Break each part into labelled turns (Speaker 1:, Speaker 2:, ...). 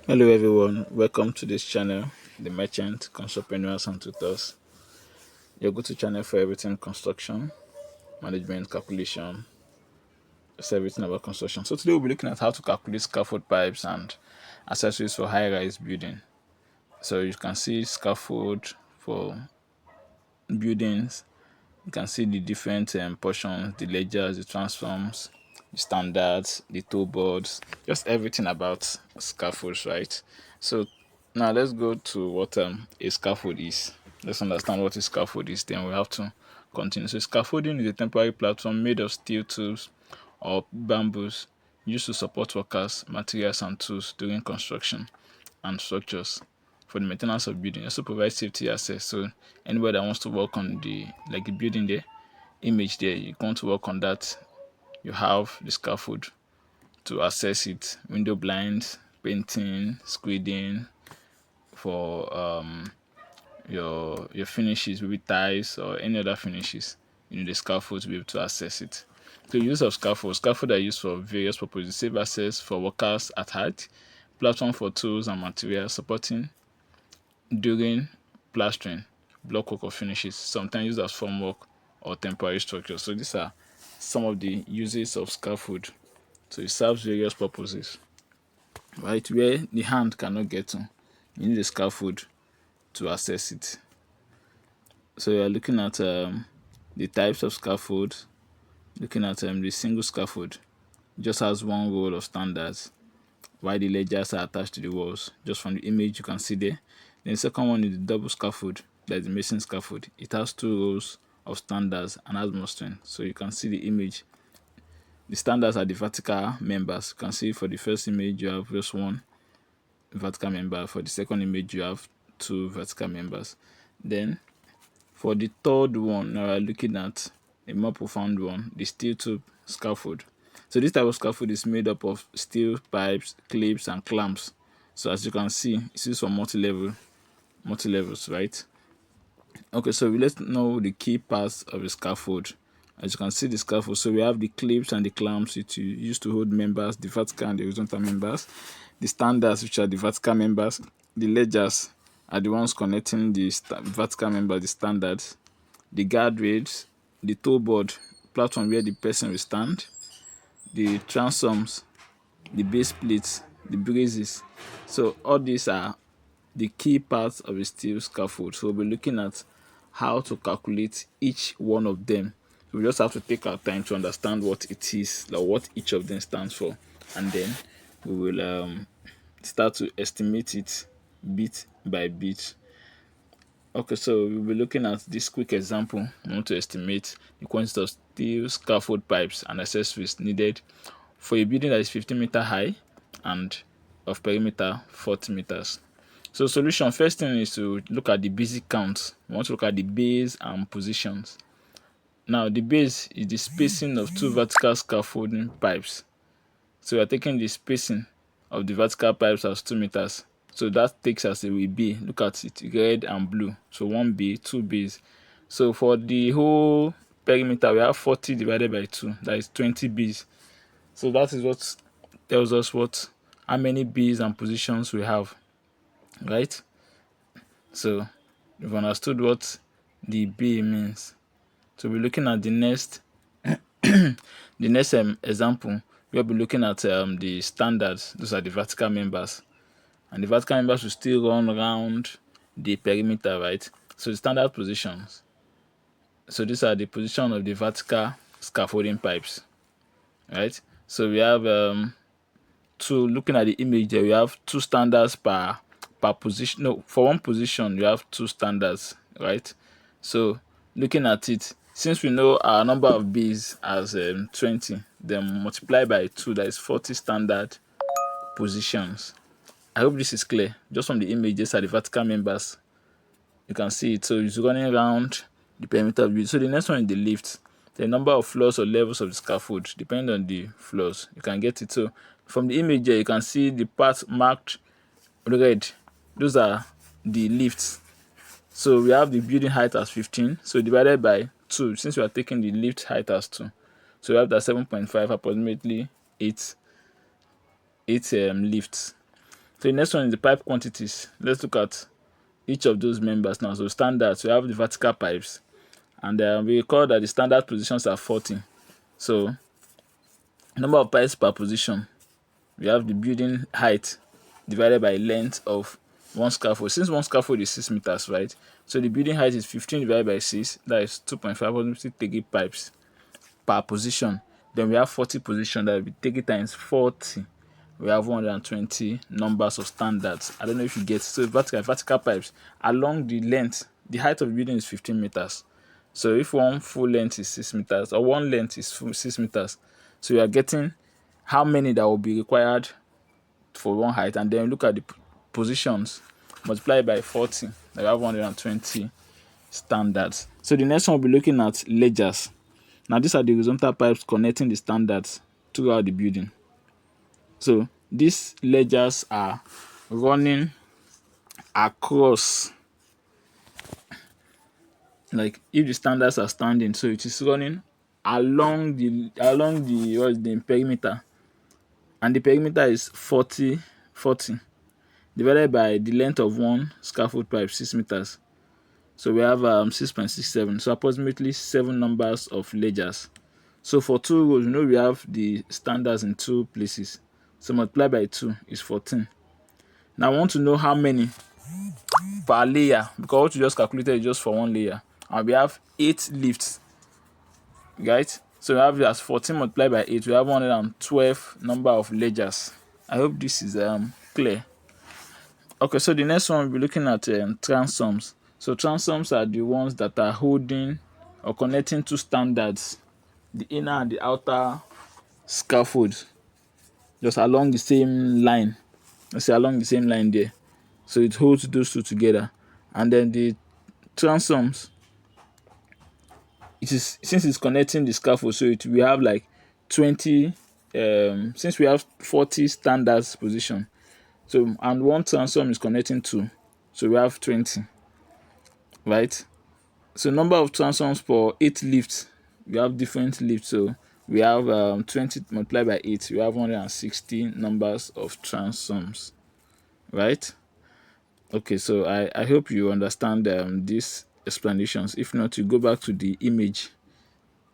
Speaker 1: Hello everyone, welcome to this channel, the Merchant, Construct-preneurs and Tutors. Your go-to channel for everything construction, management, calculation, just everything about construction. So today we'll be looking at how to calculate scaffold pipes and accessories for high-rise building. So you can see scaffold for buildings. You can see the different portions, the ledgers, the transforms, the standards, the toe boards, just everything about scaffolds, right? So now let's go to what a scaffold is. Let's understand what a scaffold is, then we have to continue. So scaffolding is a temporary platform made of steel tubes or bamboos used to support workers, materials, and tools during construction and structures for the maintenance of building. It also provides safety access. So anybody that wants to work on the building there, image there, you want to work on that, you have the scaffold to access it. Window blinds, painting, screeding for your finishes, maybe tiles or any other finishes. You need the scaffold to be able to access it. The use of scaffold are used for various purposes: save access for workers at height, platform for tools and materials, supporting during plastering, block work or finishes, sometimes used as formwork or temporary structures. So these are some of the uses of scaffold. So it serves various purposes, right? Where the hand cannot get to, you need a scaffold to access it. So you are looking at the types of scaffold, looking at the single scaffold. It just has one row of standards, while the ledgers are attached to the walls. Just from the image you can see there. Then the second one is the double scaffold, that's the mason scaffold. It has two rows of standards and has more strength. So you can see the image. The standards are the vertical members. You can see for the first image you have just one vertical member. For the second image you have two vertical members. Then for the third one, now we're looking at a more profound one, the steel tube scaffold. So this type of scaffold is made up of steel pipes, clips, and clamps. So as you can see, it's used for multi-levels, right? Okay, so let's know the key parts of the scaffold. As you can see the scaffold, so we have the clips and the clamps which you use to hold members, the vertical and the horizontal members, the standards which are the vertical members, the ledgers are the ones connecting the vertical member, the standards, the guardrails, the toe board, platform where the person will stand, the transoms, the base plates, the braces. So all these are the key parts of a steel scaffold. So we'll be looking at how to calculate each one of them. So we just have to take our time to understand what it is, like what each of them stands for, and then we will start to estimate it bit by bit. Okay, so we'll be looking at this quick example. We want to estimate the quantity of steel scaffold pipes and accessories needed for a building that is 15-meter high and of perimeter 40 meters. So solution, first thing is to look at the basic count. We want to look at the base and positions. Now the base is the spacing of two vertical scaffolding pipes. So we are taking the spacing of the vertical pipes as 2 meters. So that takes as a B. Look at it, red and blue. So 1B, 2Bs. So for the whole perimeter, we have 40 divided by 2. That is 20 Bs. So that is what tells us how many Bs and positions we have, right? So we've understood what the B means. So we're looking at the next example. We'll be looking at the standards. Those are the vertical members, and the vertical members will still run around the perimeter, right? So the standard positions. So these are the position of the vertical scaffolding pipes, right? So we have looking at the image there, we have two standards per position. No, for one position you have two standards, right? So looking at it, since we know our number of B's as 20, then multiply by 2, that is 40 standard positions. I hope this is clear. Just from the image, these are the vertical members. You can see it. So it's running around the perimeter of the building. So the next one is the lift. The number of floors or levels of the scaffold, depending on the floors, you can get it. So from the image here, you can see the parts marked red. Those are the lifts. So we have the building height as 15. So divided by 2, since we are taking the lift height as 2. So we have that 7.5, approximately 8 lifts. So the next one is the pipe quantities. Let's look at each of those members now. So standards, we have the vertical pipes, and we recall that the standard positions are 40. So number of pipes per position, we have the building height divided by length of one scaffold. Since one scaffold is 6 meters, right? So the building height is 15 divided by 6, that is 2.5, obviously take pipes per position. Then we have 40 position, that will be take it times 40. We have 120 numbers of standards. I don't know if you get. So vertical pipes along the length, the height of the building is 15 meters. So if one full length is 6 meters, or one length is 6 meters, so you are getting how many that will be required for one height, and then look at the positions, multiply by 40, that we have 120 standards. So the next one we'll be looking at ledgers. Now these are the horizontal pipes connecting the standards throughout the building. So these ledgers are running across, like if the standards are standing, so it is running along the what is the perimeter, and the perimeter is 40 divided by the length of one scaffold pipe, 6 meters. So we have 6.67, so approximately 7 numbers of ledgers. So for 2 rows, we have the standards in 2 places, so multiply by 2 is 14. Now I want to know how many per layer, because what you just calculated is just for one layer, and we have 8 lifts, right? So we have as 14 multiplied by 8, we have 112 number of ledgers. I hope this is clear. Okay, so the next one we'll be looking at transoms. So transoms are the ones that are holding or connecting two standards, the inner and the outer scaffold, just along the same line. Let's say along the same line there. So it holds those two together. And then the transoms, since it's connecting the scaffold, so we have like 20, since we have 40 standards position, so and one transom is connecting 2, so we have 20, right? So number of transoms for 8 lifts, we have different lifts, so we have 20 multiplied by 8, we have 160 numbers of transoms, right? Okay, so I hope you understand these explanations. If not, you go back to the image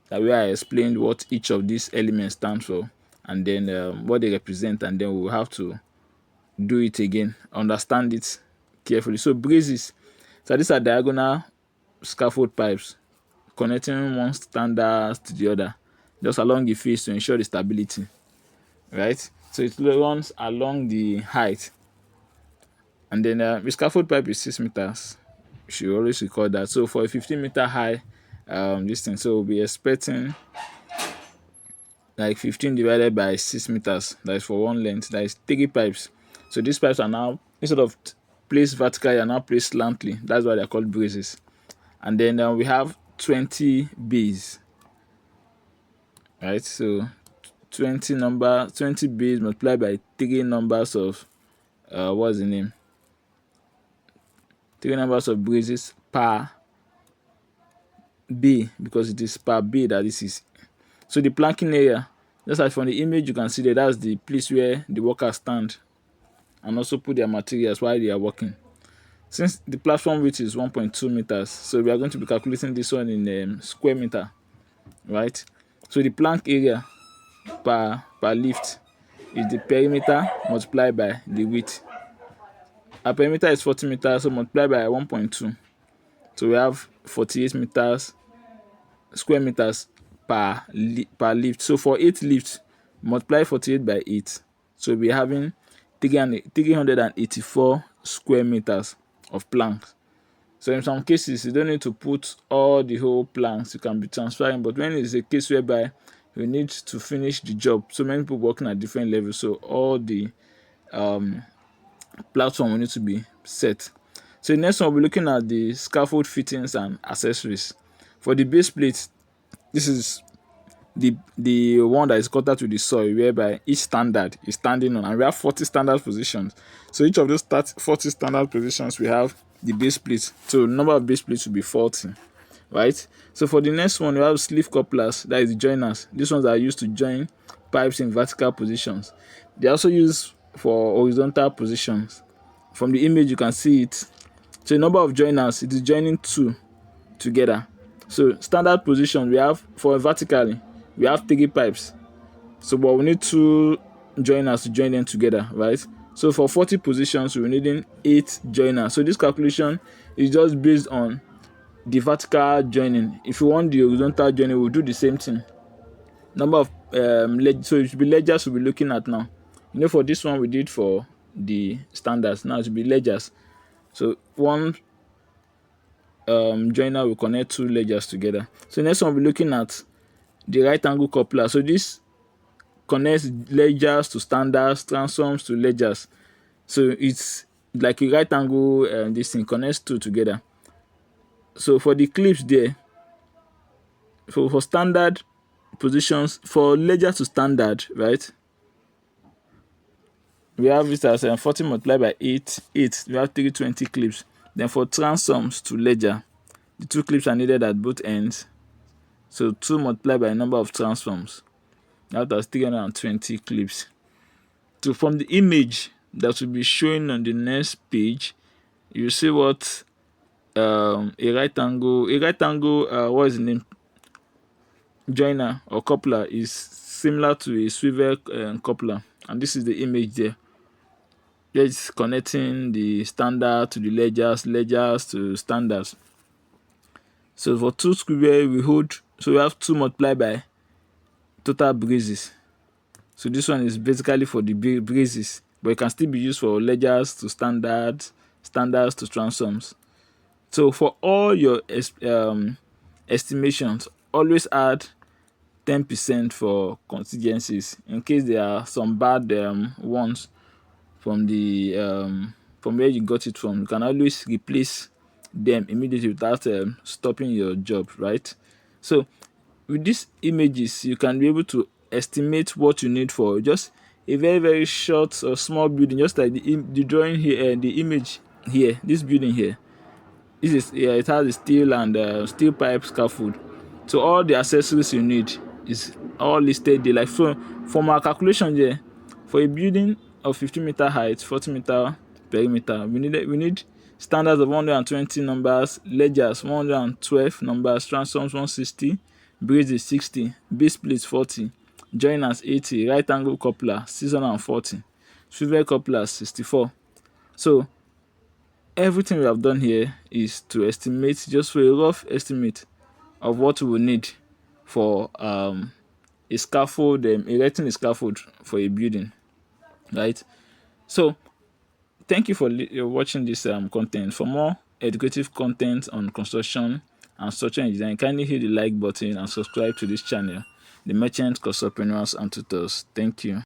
Speaker 1: that where I explained what each of these elements stands for, and then what they represent, and then we'll have to do it again, understand it carefully. So braces, so these are diagonal scaffold pipes connecting one standard to the other, just along the face to ensure the stability, right? So it runs along the height, and then the scaffold pipe is 6 meters. You should always record that. So for a 15-meter high this thing, so we'll be expecting like 15 divided by 6 meters, that is for one length, that is 3 pipes. So these pipes are now, instead of placed vertically, are now placed slantly. That's why they're called braces. And then we have 20 bays, right? So 20 bays multiplied by 3 numbers of what's the name, 3 numbers of braces per bay, because it is per bay that this is. So the planking area, just like from the image you can see that that's the place where the workers stand and also put their materials while they are working. Since the platform width is 1.2 meters, so we are going to be calculating this one in square meter, right? So the plank area per lift is the perimeter multiplied by the width. Our perimeter is 40 meters, so multiply by 1.2, so we have 48 meters square meters per lift. So for 8 lifts, multiply 48 by 8, so we're having 384 square meters of planks. So in some cases you don't need to put all the whole planks, you can be transferring, but when it's a case whereby you need to finish the job, so many people working at different levels, so all the platform will need to be set. So the next one we'll be looking at the scaffold fittings and accessories. For the base plate, this is the one that is connected to the soil, whereby each standard is standing on, and we have 40 standard positions. So each of those 40 standard positions, we have the base plate. So number of base plates will be 40, right? So for the next one, we have sleeve couplers, that is the joiners. These ones are used to join pipes in vertical positions. They also use for horizontal positions. From the image you can see it. So the number of joiners, it is joining 2 together. So standard position, we have for vertically we have 3 pipes, so but we need 2 joiners to join them together, right? So for 40 positions we're needing 8 joiners. So this calculation is just based on the vertical joining. If you want the horizontal joining, we'll do the same thing. Number of so it should be ledgers we'll be looking at now. For this one we did for the standards, now it should be ledgers. So one joiner will connect 2 ledgers together. So next one we'll be looking at the right angle coupler. So this connects ledgers to standards, transoms to ledgers. So it's like a right angle, and this thing connects 2 together. So for the clips there, for standard positions, for ledger to standard, right, we have it as 40 multiplied by 8, we have 320 clips. Then for transoms to ledger, the 2 clips are needed at both ends. So 2 multiplied by number of transforms, that was 320 clips. So from the image that will be showing on the next page, you see what a right angle, what is the name, joiner or coupler is similar to a swivel coupler, and this is the image there. It's connecting the standard to the ledgers to standards. So for 2 swivel we hold, so we have 2 multiplied by total braces. So this one is basically for the braces, but it can still be used for ledgers to standards to transoms. So for all your estimations, always add 10% for contingencies in case there are some bad ones from the from where you got it from. You can always replace them immediately without stopping your job, right? So with these images you can be able to estimate what you need for just a very very short or small building, just like the drawing here and the image here. This building here, this is, yeah, it has a steel and steel pipe scaffold. So all the accessories you need is all listed there. Like from our calculation here, for a building of 50-meter height, 40-meter perimeter, we need standards of 120 numbers, ledgers 112 numbers, transoms 160, braces 60, base plates 40, joiners 80, right angle coupler 640, swivel couplers 64. So everything we have done here is to estimate, just for a rough estimate of what we will need for a scaffold, erecting a scaffold for a building, right? So thank you for watching this content. For more educative content on construction and structural engineering, kindly hit the like button and subscribe to this channel, the Merchant Construct-preneurs and Tutors. Thank you.